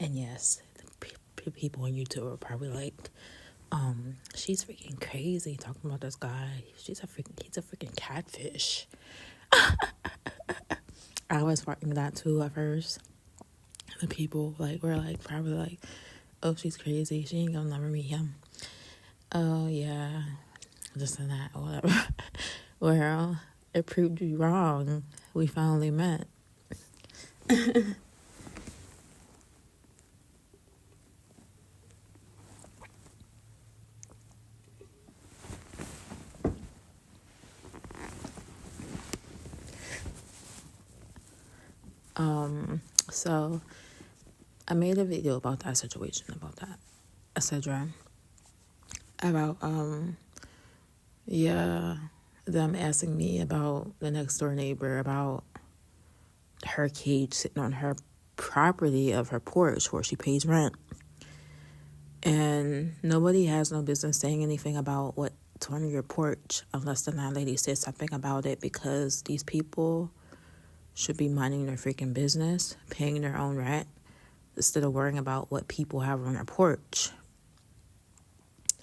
And yes, the people on YouTube are probably like, she's freaking crazy talking about this guy. He's a freaking catfish. I was thinking that too at first. The people were probably like, oh, she's crazy. She ain't gonna never meet him. Oh yeah, this and that, whatever. Well, it proved you wrong. We finally met. So I made a video about that situation, about that, etc. About them asking me about the next door neighbor, about her cage sitting on her property of her porch where she pays rent. And nobody has no business saying anything about what's on your porch unless the landlady says something about it, because these people should be minding their freaking business, paying their own rent, instead of worrying about what people have on their porch.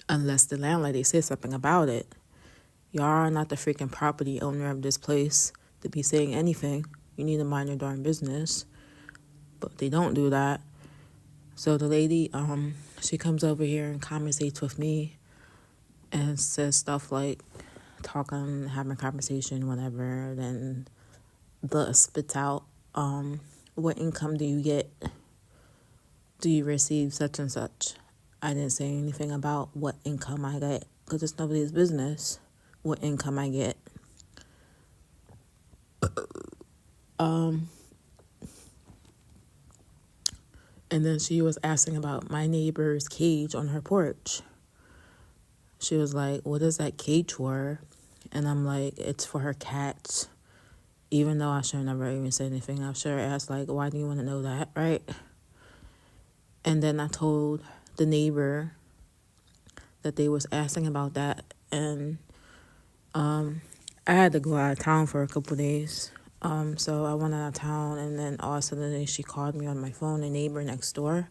Unless the landlady says something about it. Y'all are not the freaking property owner of this place to be saying anything. You need to mind your darn business. But they don't do that. So the lady, she comes over here and conversates with me and says stuff like having a conversation, whatever. Then spits out, what income do you get? Do you receive such and such? I didn't say anything about what income I get, because it's nobody's business what income I get. And then she was asking about my neighbor's cage on her porch. She was like, what is that cage for? And I'm like, it's for her cats. Even though I should have never even said anything. I should have asked, like, why do you want to know that, right? And then I told the neighbor that they was asking about that. And I had to go out of town for a couple days. So I went out of town, and then all of a sudden she called me on my phone, a neighbor next door.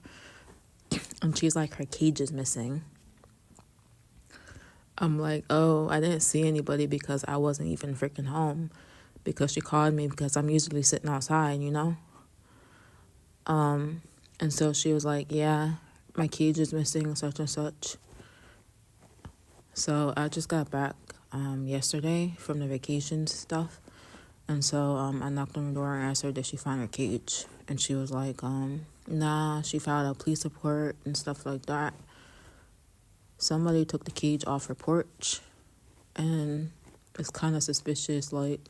And she's like, her cage is missing. I'm like, oh, I didn't see anybody because I wasn't even freaking home. Because she called me because I'm usually sitting outside, you know? And so she was like, yeah, my cage is missing, such and such. So I just got back yesterday from the vacation stuff. And so I knocked on the door and asked her, did she find her cage? And she was like, nah, she filed a police report and stuff like that. Somebody took the cage off her porch. And it's kind of suspicious, like,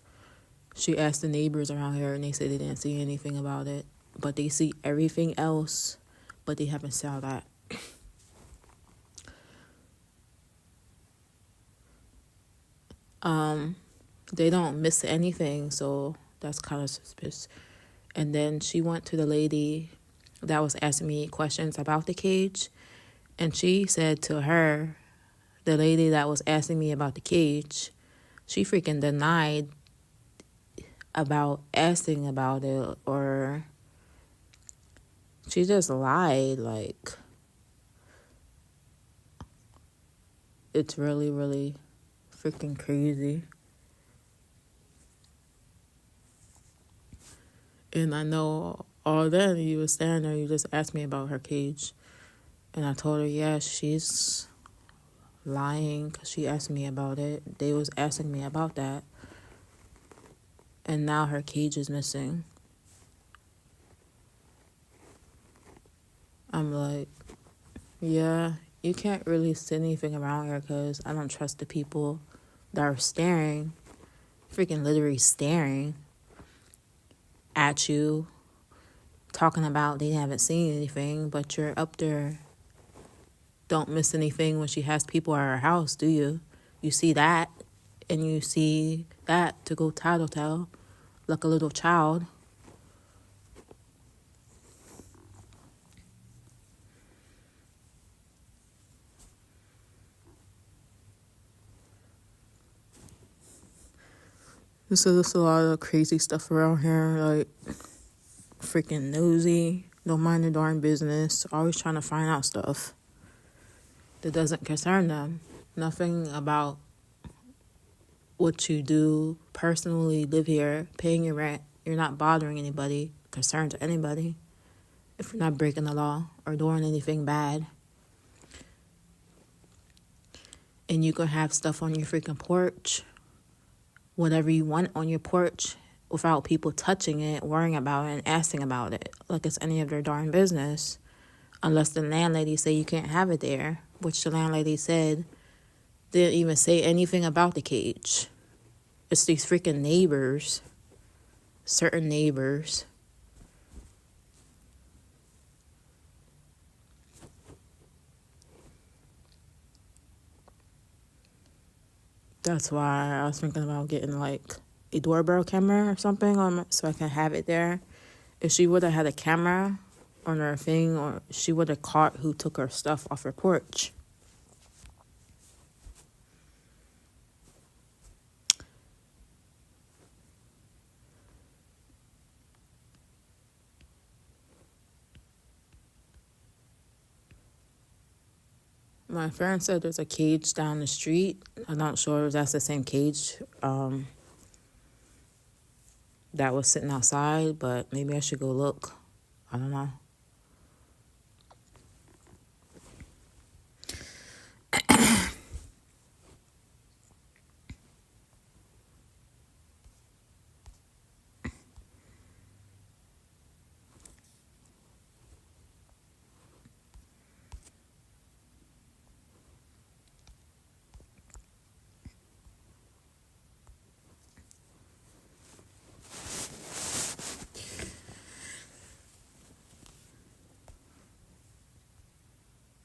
she asked the neighbors around here, and they said they didn't see anything about it. But they see everything else, but they haven't saw that. They don't miss anything, so that's kind of suspicious. And then she went to the lady that was asking me questions about the cage, and she said to her, the lady that was asking me about the cage, she freaking denied about asking about it, or she just lied. Like, it's really, really freaking crazy. And I know all then you were standing there, you just asked me about her cage. And I told her, yeah, she's lying because she asked me about it. They was asking me about that. And now her cage is missing. I'm like, yeah, you can't really say anything around here because I don't trust the people that are staring, freaking literally staring at you, talking about they haven't seen anything, but you're up there. Don't miss anything when she has people at her house, do you? You see that, and you see that to go tattletale like a little child. So there's a lot of crazy stuff around here, like freaking nosy, Don't mind their darn business. Always trying to find out stuff that doesn't concern them. Nothing about what you do personally, live here, paying your rent. You're not bothering anybody, concerned to anybody. If you're not breaking the law or doing anything bad. And you can have stuff on your freaking porch, whatever you want on your porch, without people touching it, worrying about it, and asking about it, like it's any of their darn business. Unless the landlady say you can't have it there, which the landlady said didn't even say anything about the cage. It's these freaking neighbors, certain neighbors. That's why I was thinking about getting like a doorbell camera or something so I can have it there. If she would have had a camera on her thing, or she would have caught who took her stuff off her porch. My friend said there's a cage down the street. I'm not sure if that's the same cage that was sitting outside, but maybe I should go look. I don't know.